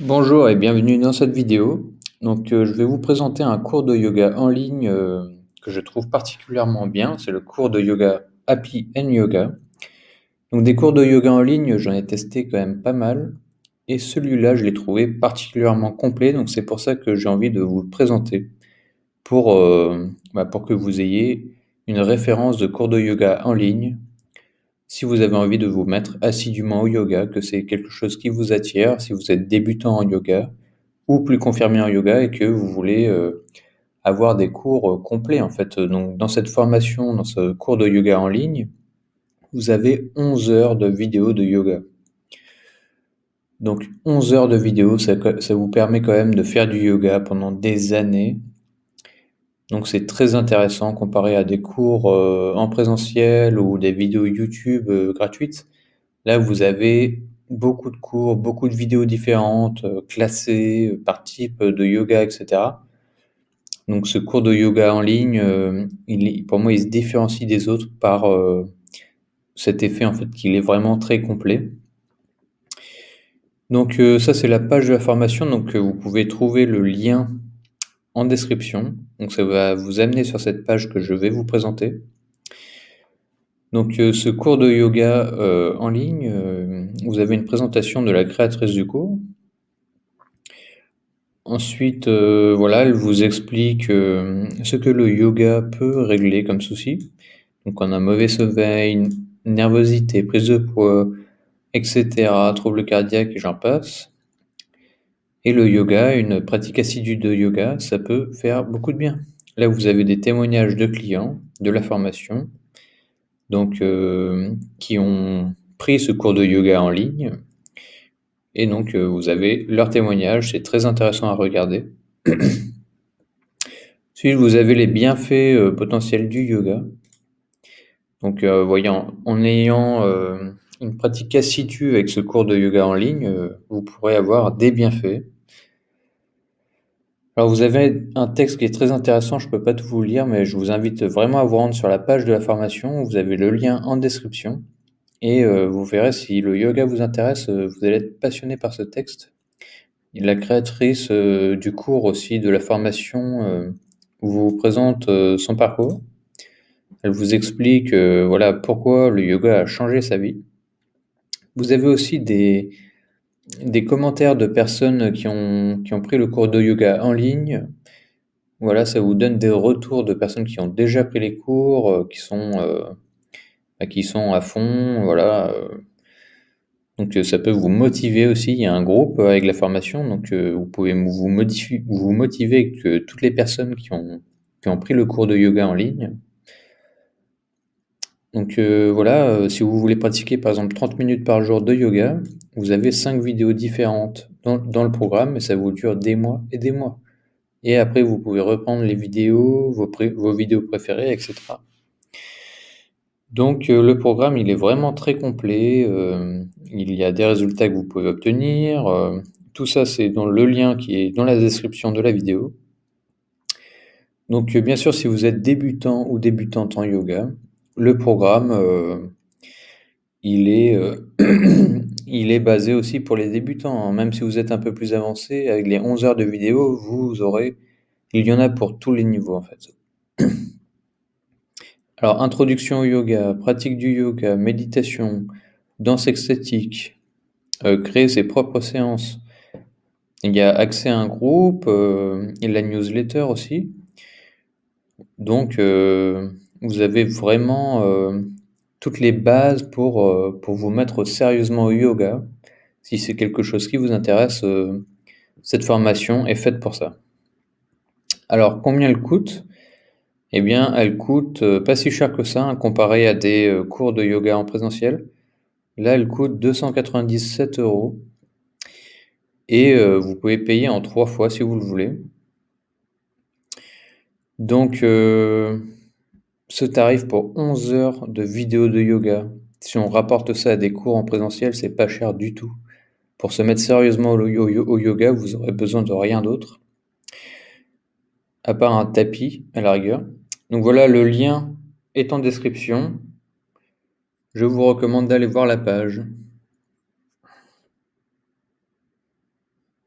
Bonjour et bienvenue dans cette vidéo. Je vais vous présenter un cours de yoga en ligne que je trouve particulièrement bien. C'est le cours de yoga Happy and Yoga. Donc, des cours de yoga en ligne, j'en ai testé quand même pas mal. Et celui-là, je l'ai trouvé particulièrement complet. Donc, c'est pour ça que j'ai envie de vous le présenter pour que vous ayez une référence de cours de yoga en ligne. Si vous avez envie de vous mettre assidûment au yoga, que c'est quelque chose qui vous attire, si vous êtes débutant en yoga, ou plus confirmé en yoga et que vous voulez avoir des cours complets en fait. Donc dans cette formation, dans ce cours de yoga en ligne, vous avez 11 heures de vidéos de yoga. Donc 11 heures de vidéos, ça vous permet quand même de faire du yoga pendant des années. Donc c'est très intéressant comparé à des cours en présentiel ou des vidéos YouTube gratuites. Là, vous avez beaucoup de cours, beaucoup de vidéos différentes, classées par type de yoga, etc. Donc ce cours de yoga en ligne, pour moi, il se différencie des autres par cet effet en fait qu'il est vraiment très complet. Ça, c'est la page de la formation. Vous pouvez trouver le lien en description. Donc ça va vous amener sur cette page que je vais vous présenter. Ce cours de yoga en ligne, vous avez une présentation de la créatrice du cours. Ensuite, voilà, elle vous explique ce que le yoga peut régler comme souci. Donc on a mauvais sommeil, nervosité, prise de poids, etc., troubles cardiaques et j'en passe. Et le yoga, une pratique assidue de yoga, ça peut faire beaucoup de bien. Là, vous avez des témoignages de clients de la formation, qui ont pris ce cours de yoga en ligne. Et vous avez leurs témoignages, c'est très intéressant à regarder. Ensuite, vous avez les bienfaits potentiels du yoga. En ayant une pratique assidue avec ce cours de yoga en ligne, vous pourrez avoir des bienfaits. Alors vous avez un texte qui est très intéressant, je ne peux pas tout vous lire, mais je vous invite vraiment à vous rendre sur la page de la formation. Vous avez le lien en description et vous verrez si le yoga vous intéresse, vous allez être passionné par ce texte. Et la créatrice du cours aussi de la formation vous présente son parcours. Elle vous explique voilà, pourquoi le yoga a changé sa vie. Vous avez aussi des commentaires de personnes qui ont pris le cours de yoga en ligne. Voilà, ça vous donne des retours de personnes qui ont déjà pris les cours, qui sont à fond, voilà. Ça peut vous motiver aussi. Il y a un groupe avec la formation, vous pouvez vous motiver avec toutes les personnes qui ont pris le cours de yoga en ligne. Si vous voulez pratiquer par exemple 30 minutes par jour de yoga, vous avez 5 vidéos différentes dans le programme et ça vous dure des mois et des mois. Et après, vous pouvez reprendre les vidéos, vos vidéos préférées, etc. Le programme, il est vraiment très complet. Il y a des résultats que vous pouvez obtenir. Tout ça, c'est dans le lien qui est dans la description de la vidéo. Bien sûr, si vous êtes débutant ou débutante en yoga, le programme, il est, il est basé aussi pour les débutants, hein. Même si vous êtes un peu plus avancé, avec les 11 heures de vidéo, il y en a pour tous les niveaux en fait. Alors, introduction au yoga, pratique du yoga, méditation, danse extatique, créer ses propres séances. Il y a accès à un groupe et la newsletter aussi. Vous avez vraiment toutes les bases pour vous mettre sérieusement au yoga. Si c'est quelque chose qui vous intéresse, cette formation est faite pour ça. Alors, combien elle coûte? Eh bien, elle coûte pas si cher que ça, hein, comparé à des cours de yoga en présentiel. Là, elle coûte 297 € et vous pouvez payer en 3 fois si vous le voulez. Ce tarif pour 11 heures de vidéos de yoga, si on rapporte ça à des cours en présentiel, c'est pas cher du tout. Pour se mettre sérieusement au yoga, vous aurez besoin de rien d'autre, à part un tapis à la rigueur. Donc voilà, le lien est en description. Je vous recommande d'aller voir la page.